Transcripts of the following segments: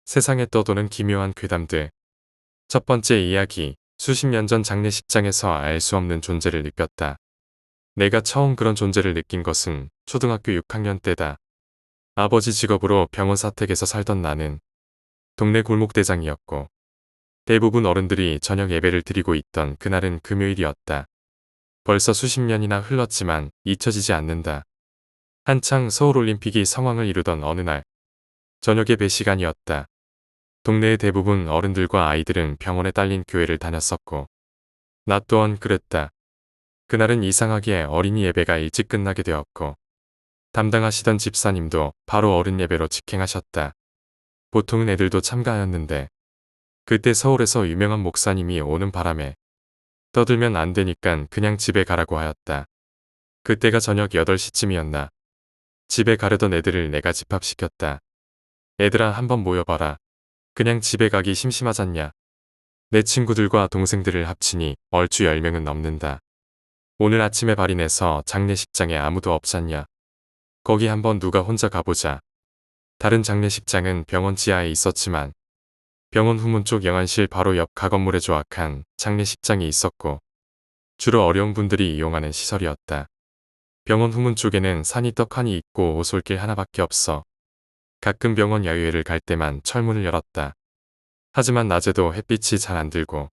세상에 떠도는 기묘한 괴담들. 첫 번째 이야기. 수십 년 전 장례식장에서 알 수 없는 존재를 느꼈다. 내가 처음 그런 존재를 느낀 것은 초등학교 6학년 때다. 아버지 직업으로 병원 사택에서 살던 나는 동네 골목대장이었고 대부분 어른들이 저녁 예배를 드리고 있던 그날은 금요일이었다. 벌써 수십 년이나 흘렀지만 잊혀지지 않는다. 한창 서울올림픽이 성황을 이루던 어느 날 저녁 예배 시간이었다. 동네의 대부분 어른들과 아이들은 병원에 딸린 교회를 다녔었고 나 또한 그랬다. 그날은 이상하게 어린이 예배가 일찍 끝나게 되었고 담당하시던 집사님도 바로 어른 예배로 직행하셨다. 보통은 애들도 참가하였는데 그때 서울에서 유명한 목사님이 오는 바람에 떠들면 안 되니깐 그냥 집에 가라고 하였다. 그때가 저녁 8시쯤이었나. 집에 가려던 애들을 내가 집합시켰다. 애들아 한번 모여봐라. 그냥 집에 가기 심심하잖냐. 내 친구들과 동생들을 합치니 얼추 10명은 넘는다. 오늘 아침에 발인해서 장례식장에 아무도 없잖냐. 거기 한번 누가 혼자 가보자. 다른 장례식장은 병원 지하에 있었지만 병원 후문 쪽 영안실 바로 옆 가건물에 조악한 장례식장이 있었고 주로 어려운 분들이 이용하는 시설이었다. 병원 후문 쪽에는 산이 떡하니 있고 오솔길 하나밖에 없어. 가끔 병원 야유회를 갈 때만 철문을 열었다. 하지만 낮에도 햇빛이 잘 안 들고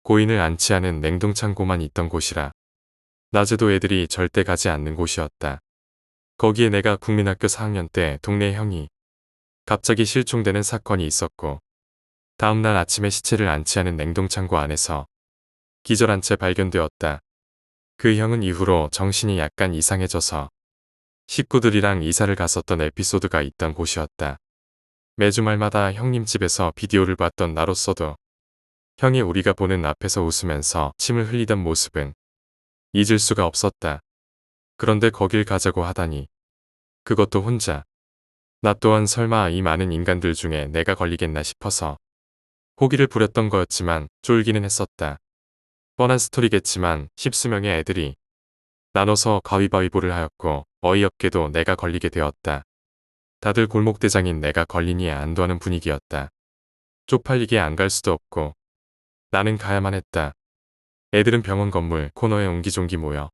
고인을 안치하는 냉동창고만 있던 곳이라 낮에도 애들이 절대 가지 않는 곳이었다. 거기에 내가 국민학교 4학년 때 동네 형이 갑자기 실종되는 사건이 있었고 다음날 아침에 시체를 안치하는 냉동창고 안에서 기절한 채 발견되었다. 그 형은 이후로 정신이 약간 이상해져서 식구들이랑 이사를 갔었던 에피소드가 있던 곳이었다. 매주 말마다 형님 집에서 비디오를 봤던 나로서도 형이 우리가 보는 앞에서 웃으면서 침을 흘리던 모습은 잊을 수가 없었다. 그런데 거길 가자고 하다니 그것도 혼자. 나 또한 설마 이 많은 인간들 중에 내가 걸리겠나 싶어서 호기를 부렸던 거였지만 쫄기는 했었다. 뻔한 스토리겠지만 십수명의 애들이 나눠서 가위바위보를 하였고 어이없게도 내가 걸리게 되었다. 다들 골목대장인 내가 걸리니 안도하는 분위기였다. 쪽팔리게 안 갈 수도 없고 나는 가야만 했다. 애들은 병원 건물 코너에 옹기종기 모여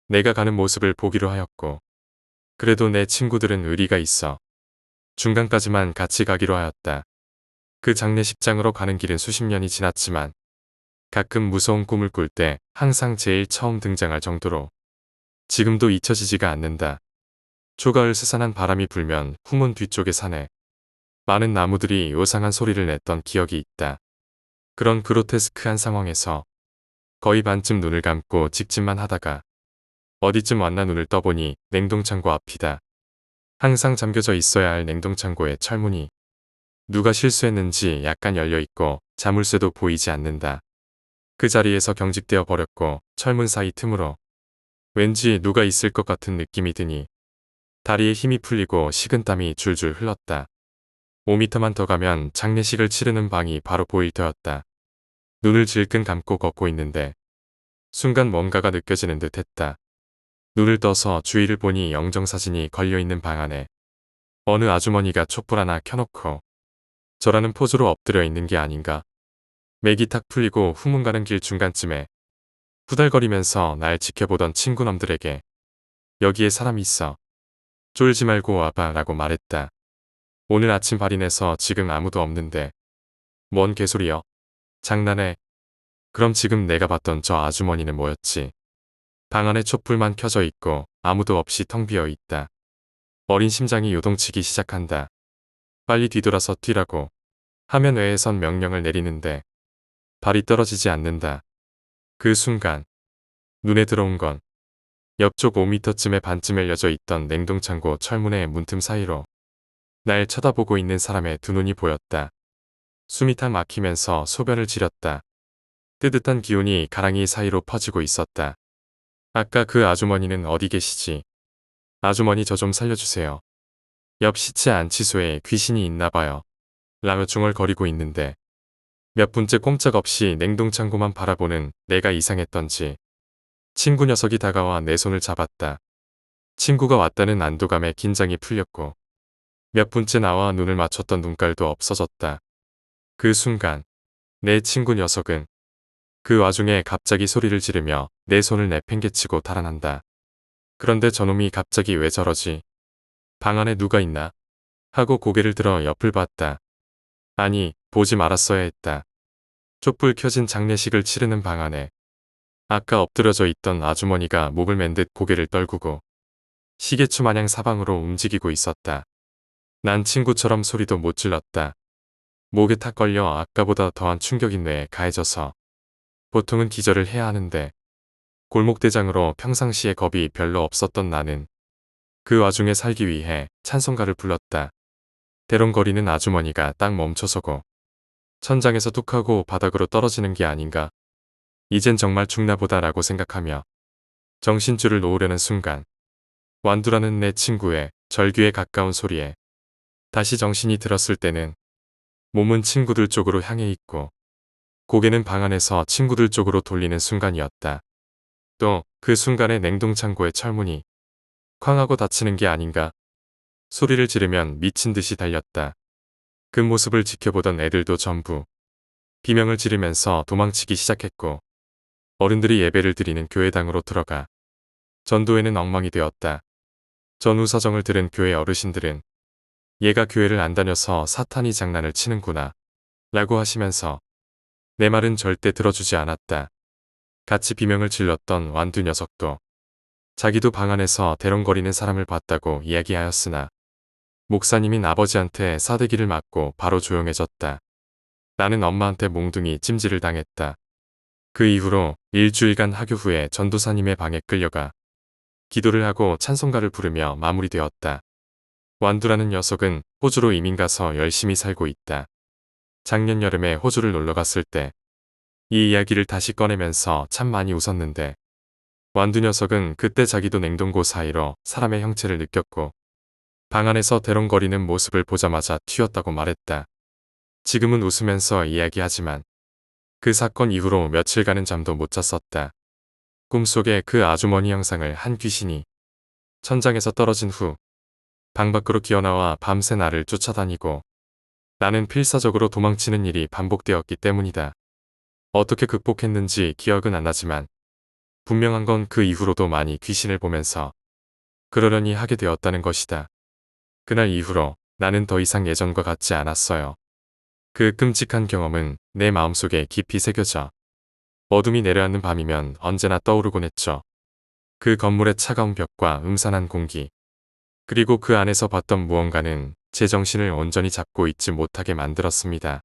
내가 가는 모습을 보기로 하였고 그래도 내 친구들은 의리가 있어 중간까지만 같이 가기로 하였다. 그 장례식장으로 가는 길은 수십 년이 지났지만 가끔 무서운 꿈을 꿀 때 항상 제일 처음 등장할 정도로 지금도 잊혀지지가 않는다. 초가을 스산한 바람이 불면 후문 뒤쪽의 산에 많은 나무들이 요상한 소리를 냈던 기억이 있다. 그런 그로테스크한 상황에서 거의 반쯤 눈을 감고 직진만 하다가 어디쯤 왔나 눈을 떠보니 냉동창고 앞이다. 항상 잠겨져 있어야 할 냉동창고의 철문이 누가 실수했는지 약간 열려있고 자물쇠도 보이지 않는다. 그 자리에서 경직되어 버렸고 철문 사이 틈으로 왠지 누가 있을 것 같은 느낌이 드니 다리에 힘이 풀리고 식은땀이 줄줄 흘렀다. 5미터만 더 가면 장례식을 치르는 방이 바로 보일 터였다. 눈을 질끈 감고 걷고 있는데 순간 뭔가가 느껴지는 듯 했다. 눈을 떠서 주위를 보니 영정사진이 걸려있는 방 안에 어느 아주머니가 촛불 하나 켜놓고 저라는 포즈로 엎드려 있는 게 아닌가. 맥이 탁 풀리고 후문 가는 길 중간쯤에 후달거리면서 날 지켜보던 친구놈들에게 여기에 사람이 있어. 쫄지 말고 와봐 라고 말했다. 오늘 아침 발인해서 지금 아무도 없는데. 뭔 개소리여? 장난해. 그럼 지금 내가 봤던 저 아주머니는 뭐였지? 방 안에 촛불만 켜져 있고 아무도 없이 텅 비어 있다. 어린 심장이 요동치기 시작한다. 빨리 뒤돌아서 뛰라고 하면 외에선 명령을 내리는데 발이 떨어지지 않는다. 그 순간 눈에 들어온 건 옆쪽 5미터쯤에 반쯤 열려져 있던 냉동창고 철문의 문틈 사이로 날 쳐다보고 있는 사람의 두 눈이 보였다. 숨이 탁 막히면서 소변을 지렸다. 뜨뜻한 기운이 가랑이 사이로 퍼지고 있었다. 아까 그 아주머니는 어디 계시지? 아주머니 저 좀 살려주세요. 옆 시체 안치소에 귀신이 있나봐요. 라며 중얼거리고 있는데 몇 분째 꼼짝없이 냉동창고만 바라보는 내가 이상했던지 친구 녀석이 다가와 내 손을 잡았다. 친구가 왔다는 안도감에 긴장이 풀렸고 몇 분째 나와 눈을 맞췄던 눈깔도 없어졌다. 그 순간 내 친구 녀석은 그 와중에 갑자기 소리를 지르며 내 손을 내팽개치고 달아난다. 그런데 저놈이 갑자기 왜 저러지? 방 안에 누가 있나? 하고 고개를 들어 옆을 봤다. 아니, 보지 말았어야 했다. 촛불 켜진 장례식을 치르는 방 안에 아까 엎드려져 있던 아주머니가 목을 맨 듯 고개를 떨구고 시계추 마냥 사방으로 움직이고 있었다. 난 친구처럼 소리도 못 질렀다. 목에 탁 걸려 아까보다 더한 충격이 뇌에 가해져서 보통은 기절을 해야 하는데 골목대장으로 평상시에 겁이 별로 없었던 나는 그 와중에 살기 위해 찬송가를 불렀다. 대롱거리는 아주머니가 딱 멈춰서고 천장에서 뚝 하고 바닥으로 떨어지는 게 아닌가. 이젠 정말 죽나보다 라고 생각하며 정신줄을 놓으려는 순간 완두라는 내 친구의 절규에 가까운 소리에 다시 정신이 들었을 때는 몸은 친구들 쪽으로 향해 있고 고개는 방 안에서 친구들 쪽으로 돌리는 순간이었다. 또 그 순간에 냉동창고의 철문이 쾅 하고 닫히는 게 아닌가. 소리를 지르면 미친 듯이 달렸다. 그 모습을 지켜보던 애들도 전부 비명을 지르면서 도망치기 시작했고 어른들이 예배를 드리는 교회당으로 들어가 전도회는 엉망이 되었다. 전후 사정을 들은 교회 어르신들은 얘가 교회를 안 다녀서 사탄이 장난을 치는구나 라고 하시면서 내 말은 절대 들어주지 않았다. 같이 비명을 질렀던 완두 녀석도 자기도 방 안에서 대롱거리는 사람을 봤다고 이야기하였으나 목사님인 아버지한테 사대기를 맞고 바로 조용해졌다. 나는 엄마한테 몽둥이 찜질을 당했다. 그 이후로 일주일간 하교 후에 전도사님의 방에 끌려가 기도를 하고 찬송가를 부르며 마무리되었다. 완두라는 녀석은 호주로 이민 가서 열심히 살고 있다. 작년 여름에 호주를 놀러 갔을 때 이 이야기를 다시 꺼내면서 참 많이 웃었는데 완두 녀석은 그때 자기도 냉동고 사이로 사람의 형체를 느꼈고 방 안에서 대롱거리는 모습을 보자마자 튀었다고 말했다. 지금은 웃으면서 이야기하지만 그 사건 이후로 며칠간은 잠도 못 잤었다. 꿈속에 그 아주머니 형상을 한 귀신이 천장에서 떨어진 후 방 밖으로 기어나와 밤새 나를 쫓아다니고 나는 필사적으로 도망치는 일이 반복되었기 때문이다. 어떻게 극복했는지 기억은 안 나지만 분명한 건 그 이후로도 많이 귀신을 보면서 그러려니 하게 되었다는 것이다. 그날 이후로 나는 더 이상 예전과 같지 않았어요. 그 끔찍한 경험은 내 마음속에 깊이 새겨져 어둠이 내려앉는 밤이면 언제나 떠오르곤 했죠. 그 건물의 차가운 벽과 음산한 공기 그리고 그 안에서 봤던 무언가는 제 정신을 온전히 잡고 있지 못하게 만들었습니다.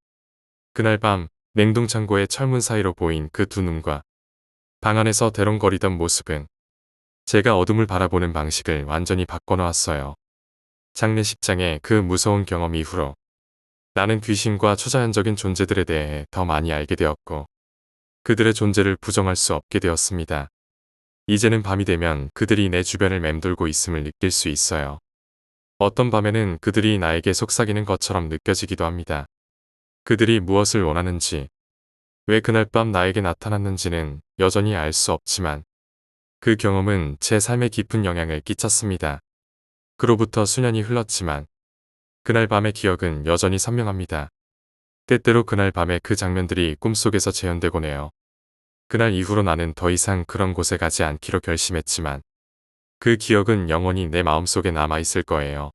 그날 밤 냉동창고의 철문 사이로 보인 그 두 눈과 방 안에서 대롱거리던 모습은 제가 어둠을 바라보는 방식을 완전히 바꿔놓았어요. 장례식장의 그 무서운 경험 이후로 나는 귀신과 초자연적인 존재들에 대해 더 많이 알게 되었고 그들의 존재를 부정할 수 없게 되었습니다. 이제는 밤이 되면 그들이 내 주변을 맴돌고 있음을 느낄 수 있어요. 어떤 밤에는 그들이 나에게 속삭이는 것처럼 느껴지기도 합니다. 그들이 무엇을 원하는지, 왜 그날 밤 나에게 나타났는지는 여전히 알 수 없지만 그 경험은 제 삶에 깊은 영향을 끼쳤습니다. 그로부터 수년이 흘렀지만 그날 밤의 기억은 여전히 선명합니다. 때때로 그날 밤의 그 장면들이 꿈속에서 재현되곤 해요. 그날 이후로 나는 더 이상 그런 곳에 가지 않기로 결심했지만 그 기억은 영원히 내 마음속에 남아있을 거예요.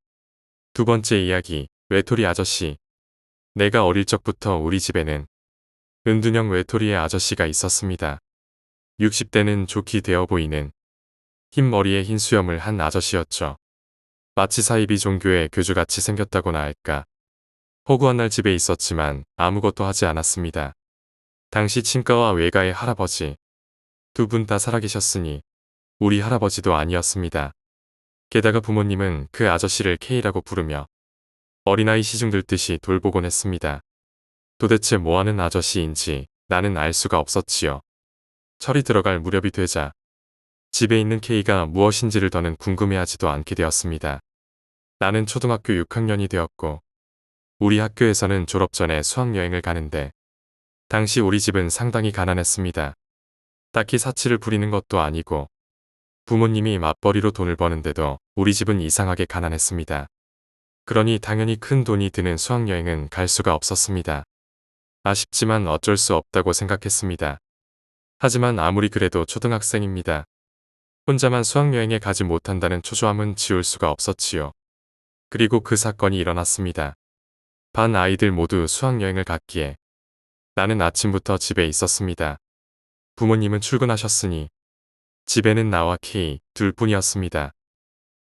두 번째 이야기, 외톨이 아저씨. 내가 어릴 적부터 우리 집에는 은둔형 외톨이의 아저씨가 있었습니다. 60대는 좋게 되어 보이는 흰 머리에 흰 수염을 한 아저씨였죠. 마치 사이비 종교의 교주같이 생겼다고나 할까. 허구한 날 집에 있었지만 아무것도 하지 않았습니다. 당시 친가와 외가의 할아버지 두 분 다 살아계셨으니 우리 할아버지도 아니었습니다. 게다가 부모님은 그 아저씨를 K라고 부르며 어린아이 시중들듯이 돌보곤 했습니다. 도대체 뭐하는 아저씨인지 나는 알 수가 없었지요. 철이 들어갈 무렵이 되자 집에 있는 K가 무엇인지를 더는 궁금해하지도 않게 되었습니다. 나는 초등학교 6학년이 되었고 우리 학교에서는 졸업 전에 수학여행을 가는데 당시 우리 집은 상당히 가난했습니다. 딱히 사치를 부리는 것도 아니고 부모님이 맞벌이로 돈을 버는데도 우리 집은 이상하게 가난했습니다. 그러니 당연히 큰 돈이 드는 수학여행은 갈 수가 없었습니다. 아쉽지만 어쩔 수 없다고 생각했습니다. 하지만 아무리 그래도 초등학생입니다. 혼자만 수학여행에 가지 못한다는 초조함은 지울 수가 없었지요. 그리고 그 사건이 일어났습니다. 반 아이들 모두 수학여행을 갔기에 나는 아침부터 집에 있었습니다. 부모님은 출근하셨으니 집에는 나와 K 둘뿐이었습니다.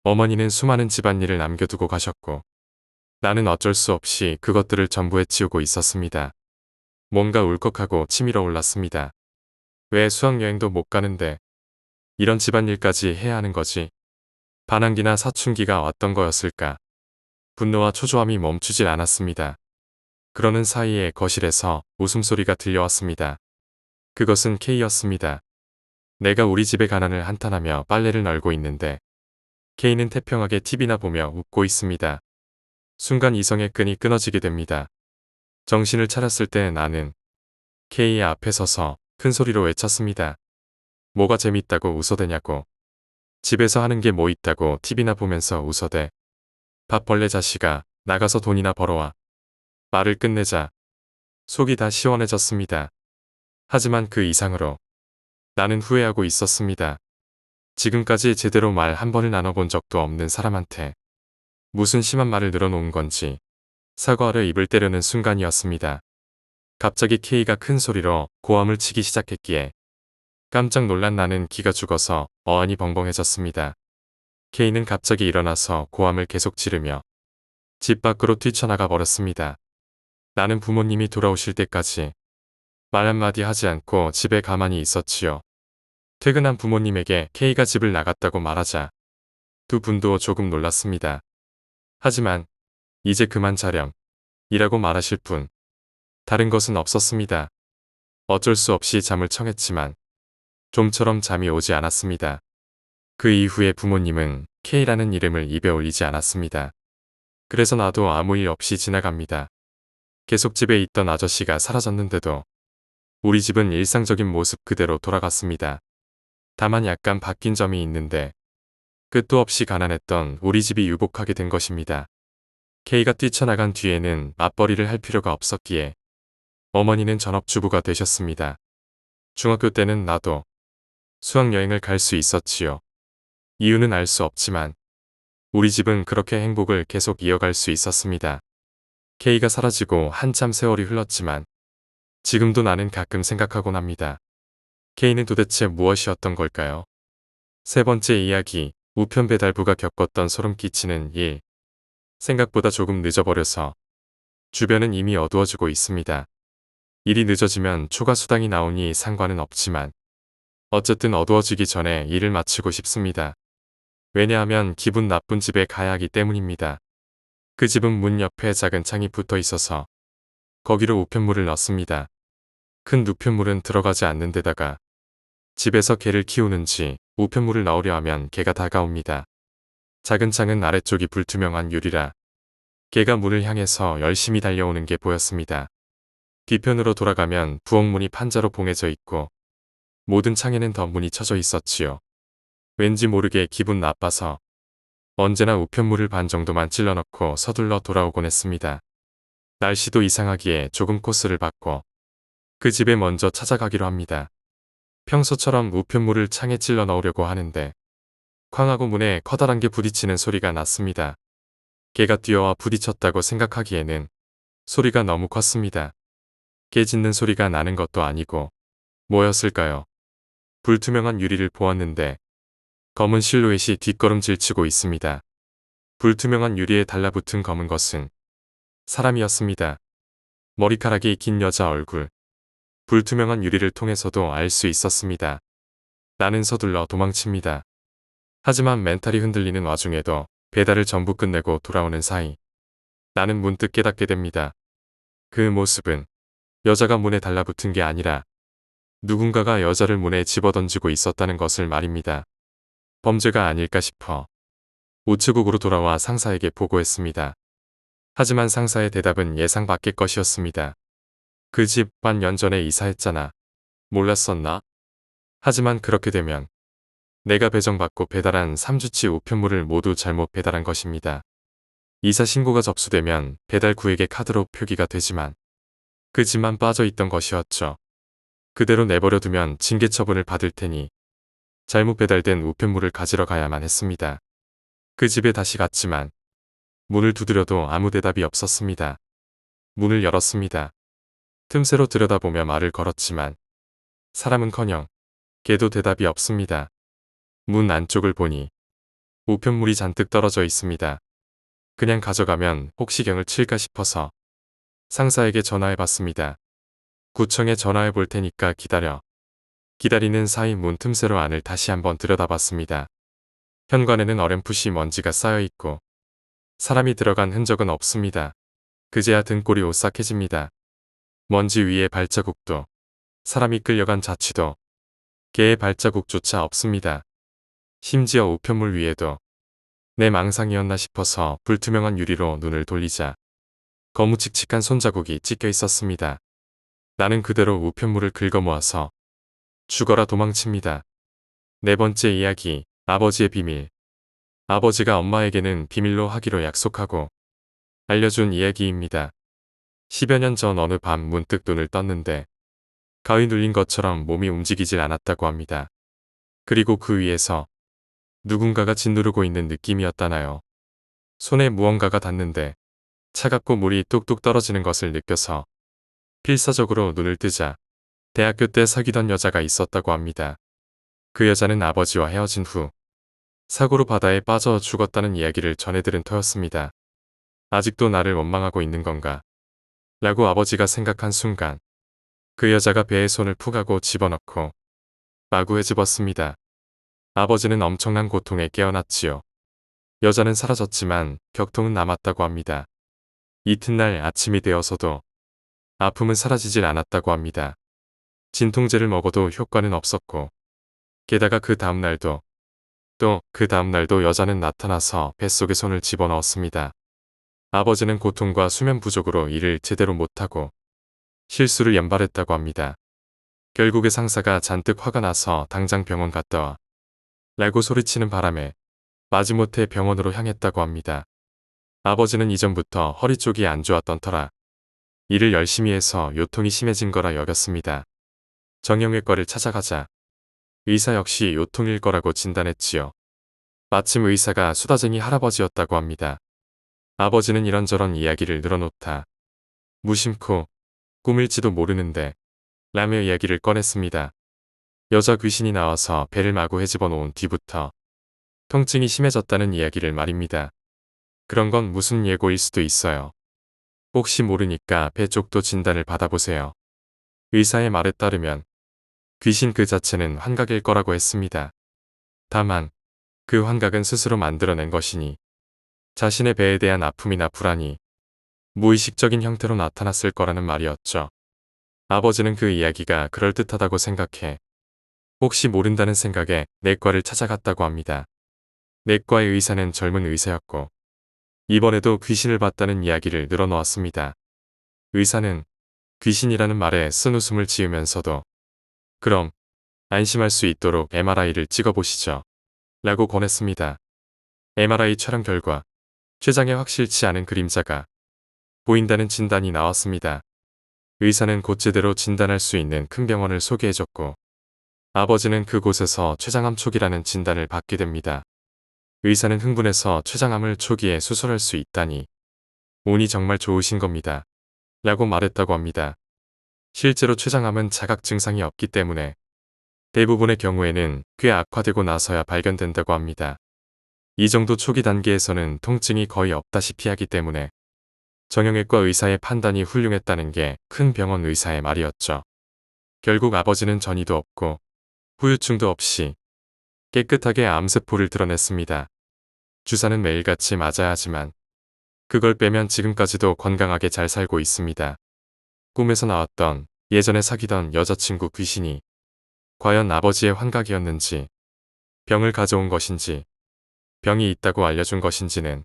어머니는 수많은 집안일을 남겨두고 가셨고 나는 어쩔 수 없이 그것들을 전부 해치우고 있었습니다. 뭔가 울컥하고 치밀어 올랐습니다. 왜 수학여행도 못 가는데 이런 집안일까지 해야 하는 거지? 반항기나 사춘기가 왔던 거였을까? 분노와 초조함이 멈추질 않았습니다. 그러는 사이에 거실에서 웃음소리가 들려왔습니다. 그것은 K였습니다. 내가 우리 집의 가난을 한탄하며 빨래를 널고 있는데 K는 태평하게 TV나 보며 웃고 있습니다. 순간 이성의 끈이 끊어지게 됩니다. 정신을 차렸을 때 나는 K의 앞에 서서 큰 소리로 외쳤습니다. 뭐가 재밌다고 웃어대냐고. 집에서 하는 게 뭐 있다고 TV나 보면서 웃어대. 밥벌레 자식아, 나가서 돈이나 벌어와. 말을 끝내자 속이 다 시원해졌습니다. 하지만 그 이상으로 나는 후회하고 있었습니다. 지금까지 제대로 말 한 번을 나눠본 적도 없는 사람한테 무슨 심한 말을 늘어놓은 건지 사과를 입을 때려는 순간이었습니다. 갑자기 K가 큰 소리로 고함을 치기 시작했기에 깜짝 놀란 나는 기가 죽어서 어안이 벙벙해졌습니다. K는 갑자기 일어나서 고함을 계속 지르며 집 밖으로 뛰쳐나가 버렸습니다. 나는 부모님이 돌아오실 때까지 말 한마디 하지 않고 집에 가만히 있었지요. 퇴근한 부모님에게 K가 집을 나갔다고 말하자 두 분도 조금 놀랐습니다. 하지만 이제 그만 자렴 이라고 말하실 뿐 다른 것은 없었습니다. 어쩔 수 없이 잠을 청했지만 좀처럼 잠이 오지 않았습니다. 그 이후에 부모님은 K라는 이름을 입에 올리지 않았습니다. 그래서 나도 아무 일 없이 지나갑니다. 계속 집에 있던 아저씨가 사라졌는데도 우리 집은 일상적인 모습 그대로 돌아갔습니다. 다만 약간 바뀐 점이 있는데 끝도 없이 가난했던 우리 집이 유복하게 된 것입니다. K가 뛰쳐나간 뒤에는 맞벌이를 할 필요가 없었기에 어머니는 전업주부가 되셨습니다. 중학교 때는 나도 수학여행을 갈 수 있었지요. 이유는 알 수 없지만 우리 집은 그렇게 행복을 계속 이어갈 수 있었습니다. K가 사라지고 한참 세월이 흘렀지만 지금도 나는 가끔 생각하곤 합니다. K는 도대체 무엇이었던 걸까요? 세 번째 이야기, 우편 배달부가 겪었던 소름 끼치는 일. 생각보다 조금 늦어버려서 주변은 이미 어두워지고 있습니다. 일이 늦어지면 초과 수당이 나오니 상관은 없지만 어쨌든 어두워지기 전에 일을 마치고 싶습니다. 왜냐하면 기분 나쁜 집에 가야 하기 때문입니다. 그 집은 문 옆에 작은 창이 붙어 있어서 거기로 우편물을 넣습니다. 큰 우편물은 들어가지 않는 데다가 집에서 개를 키우는지 우편물을 넣으려 하면 개가 다가옵니다. 작은 창은 아래쪽이 불투명한 유리라 개가 문을 향해서 열심히 달려오는 게 보였습니다. 뒤편으로 돌아가면 부엌문이 판자로 봉해져 있고 모든 창에는 덧문이 쳐져 있었지요. 왠지 모르게 기분 나빠서 언제나 우편물을 반 정도만 찔러넣고 서둘러 돌아오곤 했습니다. 날씨도 이상하기에 조금 코스를 바꿔 그 집에 먼저 찾아가기로 합니다. 평소처럼 우편물을 창에 찔러 넣으려고 하는데 쾅하고 문에 커다란 게 부딪히는 소리가 났습니다. 개가 뛰어와 부딪혔다고 생각하기에는 소리가 너무 컸습니다. 개 짖는 소리가 나는 것도 아니고 뭐였을까요? 불투명한 유리를 보았는데 검은 실루엣이 뒷걸음질 치고 있습니다. 불투명한 유리에 달라붙은 검은 것은 사람이었습니다. 머리카락이 긴 여자 얼굴. 불투명한 유리를 통해서도 알 수 있었습니다. 나는 서둘러 도망칩니다. 하지만 멘탈이 흔들리는 와중에도 배달을 전부 끝내고 돌아오는 사이 나는 문득 깨닫게 됩니다. 그 모습은 여자가 문에 달라붙은 게 아니라 누군가가 여자를 문에 집어던지고 있었다는 것을 말입니다. 범죄가 아닐까 싶어 우체국으로 돌아와 상사에게 보고했습니다. 하지만 상사의 대답은 예상 밖의 것이었습니다. 그 집 반년 전에 이사했잖아. 몰랐었나? 하지만 그렇게 되면 내가 배정받고 배달한 3주치 우편물을 모두 잘못 배달한 것입니다. 이사 신고가 접수되면 배달 구에게 카드로 표기가 되지만 그 집만 빠져 있던 것이었죠. 그대로 내버려 두면 징계 처분을 받을 테니 잘못 배달된 우편물을 가지러 가야만 했습니다. 그 집에 다시 갔지만 문을 두드려도 아무 대답이 없었습니다. 문을 열었습니다. 틈새로 들여다보며 말을 걸었지만 사람은커녕 개도 대답이 없습니다. 문 안쪽을 보니 우편물이 잔뜩 떨어져 있습니다. 그냥 가져가면 혹시 경을 칠까 싶어서 상사에게 전화해봤습니다. 구청에 전화해 볼 테니까 기다려. 기다리는 사이 문 틈새로 안을 다시 한번 들여다봤습니다. 현관에는 어렴풋이 먼지가 쌓여 있고 사람이 들어간 흔적은 없습니다. 그제야 등골이 오싹해집니다. 먼지 위에 발자국도, 사람이 끌려간 자취도, 개의 발자국조차 없습니다. 심지어 우편물 위에도 내 망상이었나 싶어서 불투명한 유리로 눈을 돌리자 거무칙칙한 손자국이 찍혀 있었습니다. 나는 그대로 우편물을 긁어모아서 죽어라 도망칩니다. 네 번째 이야기, 아버지의 비밀. 아버지가 엄마에게는 비밀로 하기로 약속하고 알려준 이야기입니다. 10여 년 전 어느 밤 문득 눈을 떴는데 가위 눌린 것처럼 몸이 움직이질 않았다고 합니다. 그리고 그 위에서 누군가가 짓누르고 있는 느낌이었다나요. 손에 무언가가 닿는데 차갑고 물이 뚝뚝 떨어지는 것을 느껴서 필사적으로 눈을 뜨자 대학교 때 사귀던 여자가 있었다고 합니다. 그 여자는 아버지와 헤어진 후 사고로 바다에 빠져 죽었다는 이야기를 전해들은 터였습니다. 아직도 나를 원망하고 있는 건가? 라고 아버지가 생각한 순간 그 여자가 배에 손을 푹 하고 집어넣고 마구 헤집었습니다. 아버지는 엄청난 고통에 깨어났지요. 여자는 사라졌지만 격통은 남았다고 합니다. 이튿날 아침이 되어서도 아픔은 사라지질 않았다고 합니다. 진통제를 먹어도 효과는 없었고 게다가 그 다음날도 또 그 다음날도 여자는 나타나서 뱃속에 손을 집어넣었습니다. 아버지는 고통과 수면 부족으로 일을 제대로 못하고 실수를 연발했다고 합니다. 결국에 상사가 잔뜩 화가 나서 당장 병원 갔다 와 라고 소리치는 바람에 마지못해 병원으로 향했다고 합니다. 아버지는 이전부터 허리 쪽이 안 좋았던 터라 일을 열심히 해서 요통이 심해진 거라 여겼습니다. 정형외과를 찾아가자 의사 역시 요통일 거라고 진단했지요. 마침 의사가 수다쟁이 할아버지였다고 합니다. 아버지는 이런저런 이야기를 늘어놓다 무심코 꿈일지도 모르는데 라며 이야기를 꺼냈습니다. 여자 귀신이 나와서 배를 마구 헤집어 놓은 뒤부터 통증이 심해졌다는 이야기를 말입니다. 그런 건 무슨 예고일 수도 있어요. 혹시 모르니까 배 쪽도 진단을 받아보세요. 의사의 말에 따르면 귀신 그 자체는 환각일 거라고 했습니다. 다만 그 환각은 스스로 만들어낸 것이니 자신의 배에 대한 아픔이나 불안이 무의식적인 형태로 나타났을 거라는 말이었죠. 아버지는 그 이야기가 그럴듯하다고 생각해 혹시 모른다는 생각에 내과를 찾아갔다고 합니다. 내과의 의사는 젊은 의사였고 이번에도 귀신을 봤다는 이야기를 늘어놓았습니다. 의사는 귀신이라는 말에 쓴웃음을 지으면서도 그럼 안심할 수 있도록 MRI를 찍어보시죠. 라고 권했습니다. MRI 촬영 결과 췌장에 확실치 않은 그림자가 보인다는 진단이 나왔습니다. 의사는 곧 제대로 진단할 수 있는 큰 병원을 소개해줬고 아버지는 그곳에서 췌장암 초기라는 진단을 받게 됩니다. 의사는 흥분해서 췌장암을 초기에 수술할 수 있다니 운이 정말 좋으신 겁니다. 라고 말했다고 합니다. 실제로 췌장암은 자각 증상이 없기 때문에 대부분의 경우에는 꽤 악화되고 나서야 발견된다고 합니다. 이 정도 초기 단계에서는 통증이 거의 없다시피 하기 때문에 정형외과 의사의 판단이 훌륭했다는 게 큰 병원 의사의 말이었죠. 결국 아버지는 전이도 없고 후유증도 없이 깨끗하게 암세포를 드러냈습니다. 주사는 매일같이 맞아야 하지만 그걸 빼면 지금까지도 건강하게 잘 살고 있습니다. 꿈에서 나왔던 예전에 사귀던 여자친구 귀신이 과연 아버지의 환각이었는지 병을 가져온 것인지 병이 있다고 알려준 것인지는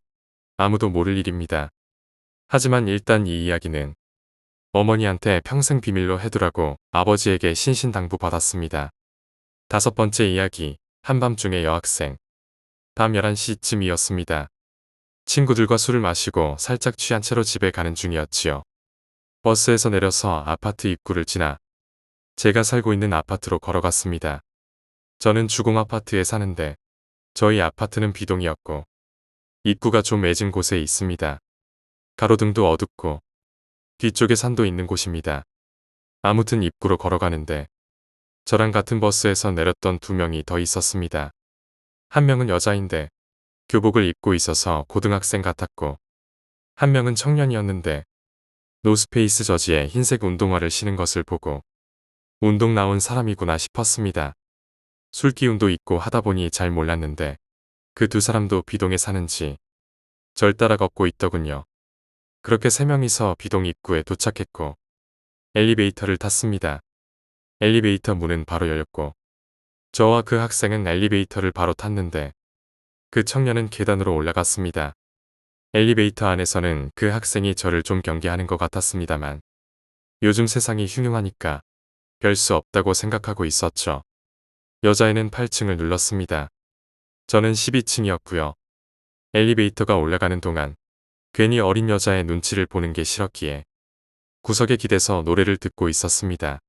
아무도 모를 일입니다. 하지만 일단 이 이야기는 어머니한테 평생 비밀로 해두라고 아버지에게 신신당부받았습니다. 다섯 번째 이야기, 한밤중의 여학생. 밤 11시쯤이었습니다. 친구들과 술을 마시고 살짝 취한 채로 집에 가는 중이었지요. 버스에서 내려서 아파트 입구를 지나 제가 살고 있는 아파트로 걸어갔습니다. 저는 주공 아파트에 사는데 저희 아파트는 B동이었고 입구가 좀 외진 곳에 있습니다. 가로등도 어둡고 뒤쪽에 산도 있는 곳입니다. 아무튼 입구로 걸어가는데 저랑 같은 버스에서 내렸던 두 명이 더 있었습니다. 한 명은 여자인데 교복을 입고 있어서 고등학생 같았고 한 명은 청년이었는데 노스페이스 저지에 흰색 운동화를 신은 것을 보고 운동 나온 사람이구나 싶었습니다. 술 기운도 있고 하다 보니 잘 몰랐는데 그 두 사람도 B동에 사는지 절 따라 걷고 있더군요. 그렇게 세 명이서 B동 입구에 도착했고 엘리베이터를 탔습니다. 엘리베이터 문은 바로 열렸고 저와 그 학생은 엘리베이터를 바로 탔는데 그 청년은 계단으로 올라갔습니다. 엘리베이터 안에서는 그 학생이 저를 좀 경계하는 것 같았습니다만 요즘 세상이 흉흉하니까 별 수 없다고 생각하고 있었죠. 여자애는 8층을 눌렀습니다. 저는 12층이었고요. 엘리베이터가 올라가는 동안 괜히 어린 여자의 눈치를 보는 게 싫었기에 구석에 기대서 노래를 듣고 있었습니다.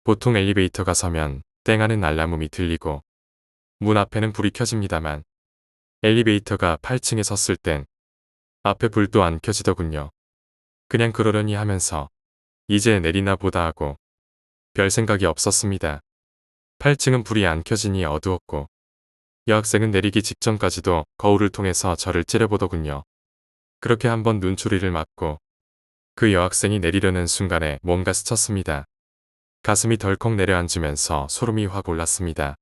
보통 엘리베이터가 서면 땡 하는 알람음이 들리고 문 앞에는 불이 켜집니다만 엘리베이터가 8층에 섰을 땐 앞에 불도 안 켜지더군요. 그냥 그러려니 하면서 이제 내리나 보다 하고 별 생각이 없었습니다. 8층은 불이 안 켜지니 어두웠고 여학생은 내리기 직전까지도 거울을 통해서 저를 째려보더군요. 그렇게 한번 눈초리를 맞고 그 여학생이 내리려는 순간에 뭔가 스쳤습니다. 가슴이 덜컥 내려앉으면서 소름이 확 올랐습니다.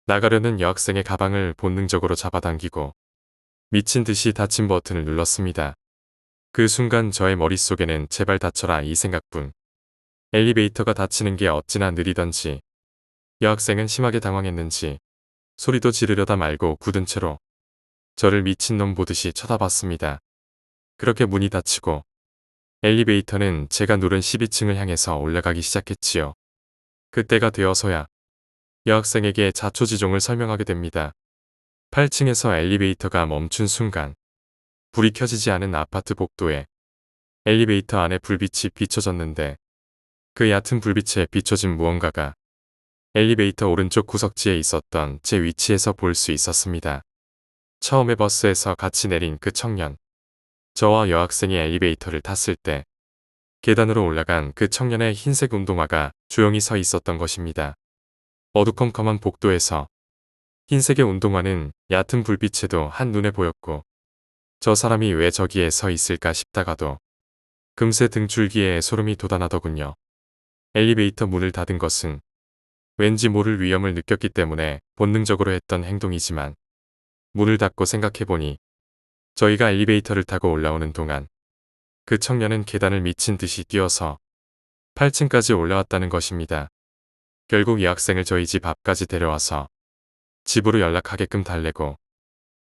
나가려는 여학생의 가방을 본능적으로 잡아당기고 미친 듯이 닫힌 버튼을 눌렀습니다. 그 순간 저의 머릿속에는 제발 닫혀라 이 생각뿐. 엘리베이터가 닫히는 게 어찌나 느리던지 여학생은 심하게 당황했는지 소리도 지르려다 말고 굳은 채로 저를 미친놈 보듯이 쳐다봤습니다. 그렇게 문이 닫히고 엘리베이터는 제가 누른 12층을 향해서 올라가기 시작했지요. 그때가 되어서야 여학생에게 자초지종을 설명하게 됩니다. 8층에서 엘리베이터가 멈춘 순간 불이 켜지지 않은 아파트 복도에 엘리베이터 안에 불빛이 비춰졌는데 그 얕은 불빛에 비춰진 무언가가 엘리베이터 오른쪽 구석지에 있었던 제 위치에서 볼 수 있었습니다. 처음에 버스에서 같이 내린 그 청년. 저와 여학생이 엘리베이터를 탔을 때 계단으로 올라간 그 청년의 흰색 운동화가 조용히 서 있었던 것입니다. 어두컴컴한 복도에서 흰색의 운동화는 얕은 불빛에도 한눈에 보였고 저 사람이 왜 저기에 서 있을까 싶다가도 금세 등줄기에 소름이 돋아나더군요. 엘리베이터 문을 닫은 것은 왠지 모를 위험을 느꼈기 때문에 본능적으로 했던 행동이지만 문을 닫고 생각해보니 저희가 엘리베이터를 타고 올라오는 동안 그 청년은 계단을 미친 듯이 뛰어서 8층까지 올라왔다는 것입니다. 결국 이 학생을 저희 집 앞까지 데려와서 집으로 연락하게끔 달래고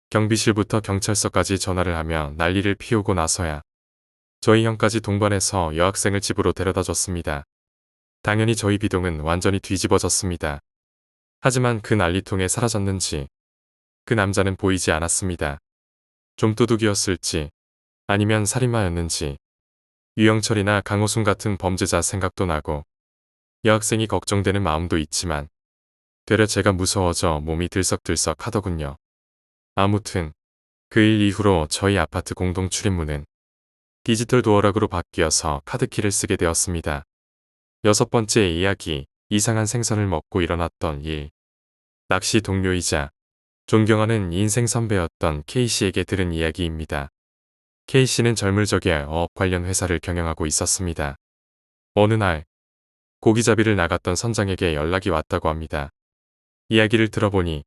경비실부터 경찰서까지 전화를 하며 난리를 피우고 나서야 저희 형까지 동반해서 여학생을 집으로 데려다 줬습니다. 당연히 저희 B동은 완전히 뒤집어졌습니다. 하지만 그 난리통에 사라졌는지 그 남자는 보이지 않았습니다. 좀도둑이었을지 아니면 살인마였는지 유영철이나 강호순 같은 범죄자 생각도 나고 여학생이 걱정되는 마음도 있지만 되려 제가 무서워져 몸이 들썩들썩 하더군요. 아무튼 그 일 이후로 저희 아파트 공동 출입문은 디지털 도어락으로 바뀌어서 카드키를 쓰게 되었습니다. 6번째 이야기, 이상한 생선을 먹고 일어났던 일. 낚시 동료이자 존경하는 인생 선배였던 K씨에게 들은 이야기입니다. K씨는 젊을 적에 어업 관련 회사를 경영하고 있었습니다. 어느 날 고기잡이를 나갔던 선장에게 연락이 왔다고 합니다. 이야기를 들어보니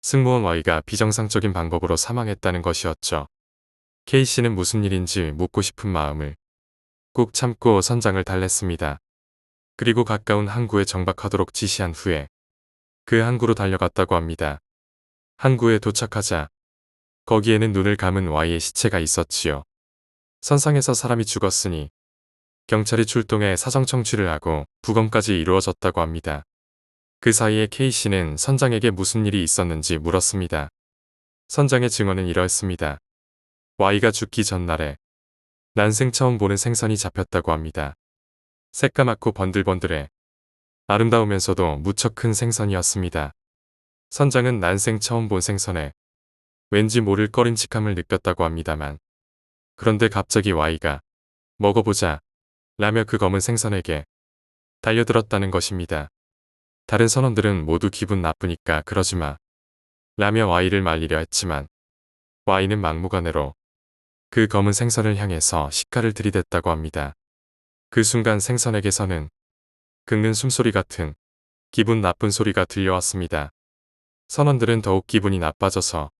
승무원 Y가 비정상적인 방법으로 사망했다는 것이었죠. K씨는 무슨 일인지 묻고 싶은 마음을 꾹 참고 선장을 달랬습니다. 그리고 가까운 항구에 정박하도록 지시한 후에 그 항구로 달려갔다고 합니다. 항구에 도착하자 거기에는 눈을 감은 Y의 시체가 있었지요. 선상에서 사람이 죽었으니 경찰이 출동해 사정 청취를 하고 부검까지 이루어졌다고 합니다. 그 사이에 K씨는 선장에게 무슨 일이 있었는지 물었습니다. 선장의 증언은 이러했습니다. Y가 죽기 전날에 난생 처음 보는 생선이 잡혔다고 합니다. 새까맣고 번들번들해 아름다우면서도 무척 큰 생선이었습니다. 선장은 난생 처음 본 생선에 왠지 모를 꺼림칙함을 느꼈다고 합니다만, 그런데 갑자기 Y가 먹어보자 라며 그 검은 생선에게 달려들었다는 것입니다. 다른 선원들은 모두 기분 나쁘니까 그러지마 라며 Y를 말리려 했지만 Y는 막무가내로 그 검은 생선을 향해서 식칼을 들이댔다고 합니다. 그 순간 생선에게서는 긁는 숨소리 같은 기분 나쁜 소리가 들려왔습니다. 선원들은 더욱 기분이 나빠져서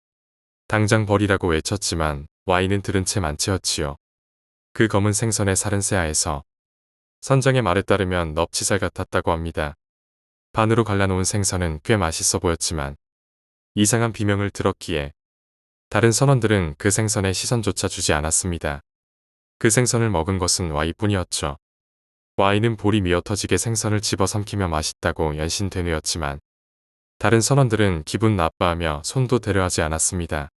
당장 버리라고 외쳤지만 Y는 들은 채 만체였지요. 그 검은 생선의 살은 새하에서 선장의 말에 따르면 넙치살 같았다고 합니다. 반으로 갈라놓은 생선은 꽤 맛있어 보였지만 이상한 비명을 들었기에 다른 선원들은 그 생선에 시선조차 주지 않았습니다. 그 생선을 먹은 것은 Y뿐이었죠. Y는 볼이 미어터지게 생선을 집어삼키며 맛있다고 연신되뇌었지만 다른 선원들은 기분 나빠하며 손도 대려하지 않았습니다.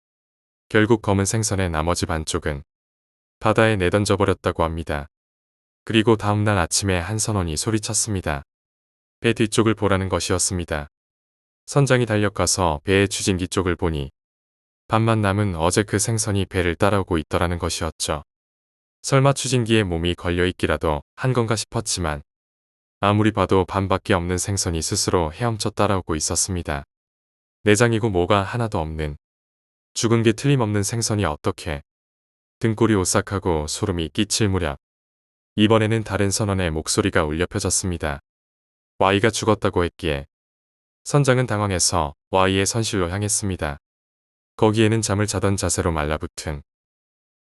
결국 검은 생선의 나머지 반쪽은 바다에 내던져버렸다고 합니다. 그리고 다음날 아침에 한 선원이 소리쳤습니다. 배 뒤쪽을 보라는 것이었습니다. 선장이 달려가서 배의 추진기 쪽을 보니 반만 남은 어제 그 생선이 배를 따라오고 있더라는 것이었죠. 설마 추진기에 몸이 걸려있기라도 한 건가 싶었지만 아무리 봐도 반밖에 없는 생선이 스스로 헤엄쳐 따라오고 있었습니다. 내장이고 뭐가 하나도 없는 죽은 게 틀림없는 생선이 어떻게 등골이 오싹하고 소름이 끼칠 무렵 이번에는 다른 선원의 목소리가 울려 펴졌습니다. Y가 죽었다고 했기에 선장은 당황해서 Y의 선실로 향했습니다. 거기에는 잠을 자던 자세로 말라붙은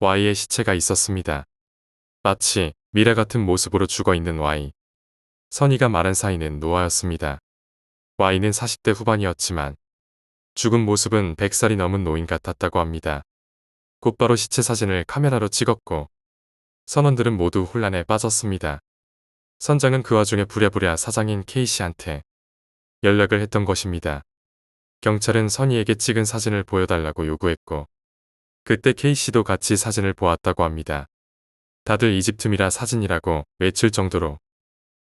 Y의 시체가 있었습니다. 마치 미라 같은 모습으로 죽어있는 Y. 선이가 말한 사이는 노아였습니다. Y는 40대 후반이었지만 죽은 모습은 100살이 넘은 노인 같았다고 합니다. 곧바로 시체 사진을 카메라로 찍었고 선원들은 모두 혼란에 빠졌습니다. 선장은 그 와중에 부랴부랴 사장인 K씨한테 연락을 했던 것입니다. 경찰은 선이에게 찍은 사진을 보여달라고 요구했고 그때 K씨도 같이 사진을 보았다고 합니다. 다들 이집트미라 사진이라고 외칠 정도로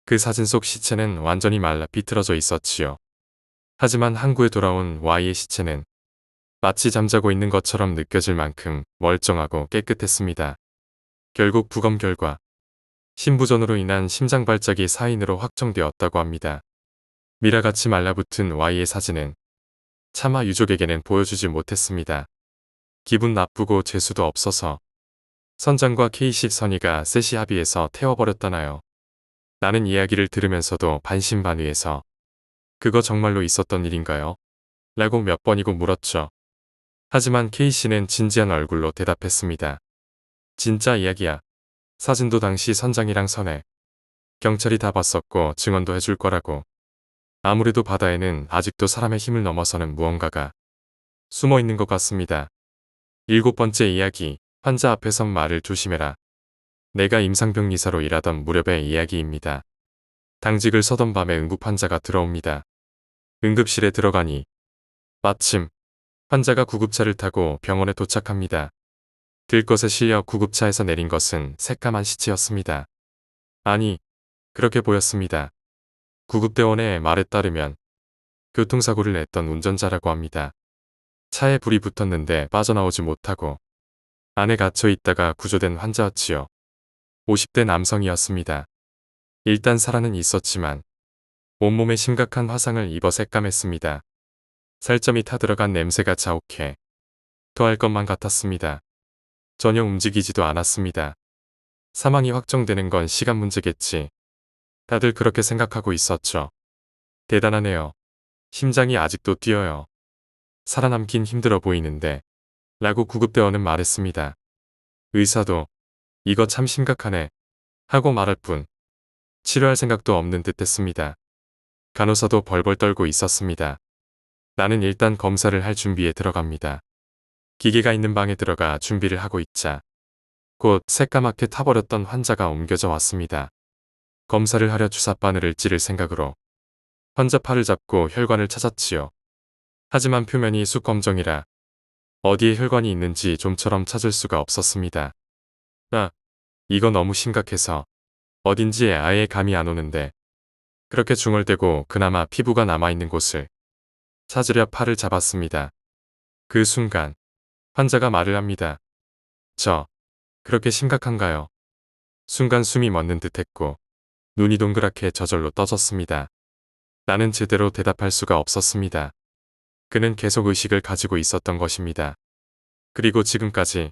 그 사진 속 시체는 완전히 말라 비틀어져 있었지요. 하지만 항구에 돌아온 Y의 시체는 마치 잠자고 있는 것처럼 느껴질 만큼 멀쩡하고 깨끗했습니다. 결국 부검 결과 심부전으로 인한 심장 발작이 사인으로 확정되었다고 합니다. 미라같이 말라붙은 Y의 사진은 차마 유족에게는 보여주지 못했습니다. 기분 나쁘고 재수도 없어서 선장과 K씨 선이가 셋이 합의해서 태워버렸다나요. 나는 이야기를 들으면서도 반신반의해서 그거 정말로 있었던 일인가요? 라고 몇 번이고 물었죠. 하지만 K씨는 진지한 얼굴로 대답했습니다. 진짜 이야기야. 사진도 당시 선장이랑 선에 경찰이 다 봤었고 증언도 해줄 거라고. 아무래도 바다에는 아직도 사람의 힘을 넘어서는 무언가가 숨어 있는 것 같습니다. 7번째 이야기, 환자 앞에선 말을 조심해라. 내가 임상병리사로 일하던 무렵의 이야기입니다. 당직을 서던 밤에 응급 환자가 들어옵니다. 응급실에 들어가니 마침 환자가 구급차를 타고 병원에 도착합니다. 들것에 실려 구급차에서 내린 것은 새까만 시체였습니다. 아니, 그렇게 보였습니다. 구급대원의 말에 따르면 교통사고를 냈던 운전자라고 합니다. 차에 불이 붙었는데 빠져나오지 못하고 안에 갇혀 있다가 구조된 환자였지요. 50대 남성이었습니다. 일단 살아는 있었지만 온몸에 심각한 화상을 입어 새까맸습니다. 살점이 타들어간 냄새가 자욱해 토할 것만 같았습니다. 전혀 움직이지도 않았습니다. 사망이 확정되는 건 시간 문제겠지. 다들 그렇게 생각하고 있었죠. 대단하네요. 심장이 아직도 뛰어요. 살아남긴 힘들어 보이는데 라고 구급대원은 말했습니다. 의사도 이거 참 심각하네 하고 말할 뿐 치료할 생각도 없는 듯 했습니다. 간호사도 벌벌 떨고 있었습니다. 나는 일단 검사를 할 준비에 들어갑니다. 기계가 있는 방에 들어가 준비를 하고 있자 곧 새까맣게 타버렸던 환자가 옮겨져 왔습니다. 검사를 하려 주사바늘을 찌를 생각으로 환자 팔을 잡고 혈관을 찾았지요. 하지만 표면이 쑥검정이라 어디에 혈관이 있는지 좀처럼 찾을 수가 없었습니다. 아, 이거 너무 심각해서 어딘지 아예 감이 안 오는데 그렇게 중얼대고 그나마 피부가 남아있는 곳을 찾으려 팔을 잡았습니다. 그 순간 환자가 말을 합니다. 저 그렇게 심각한가요? 순간 숨이 멎는 듯했고 눈이 동그랗게 저절로 떠졌습니다. 나는 제대로 대답할 수가 없었습니다. 그는 계속 의식을 가지고 있었던 것입니다. 그리고 지금까지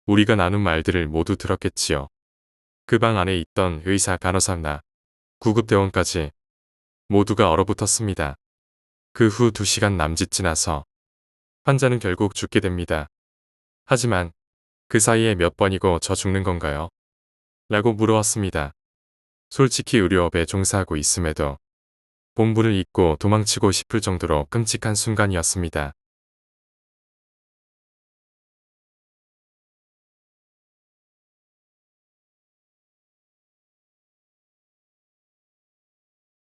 우리가 나눈 말들을 모두 들었겠지요. 그 방 안에 있던 의사, 간호사, 나, 구급대원까지 모두가 얼어붙었습니다. 그 후 2시간 남짓 지나서 환자는 결국 죽게 됩니다. 하지만 그 사이에 몇 번이고 저 죽는 건가요? 라고 물어왔습니다. 솔직히 의료업에 종사하고 있음에도 본분을 잊고 도망치고 싶을 정도로 끔찍한 순간이었습니다.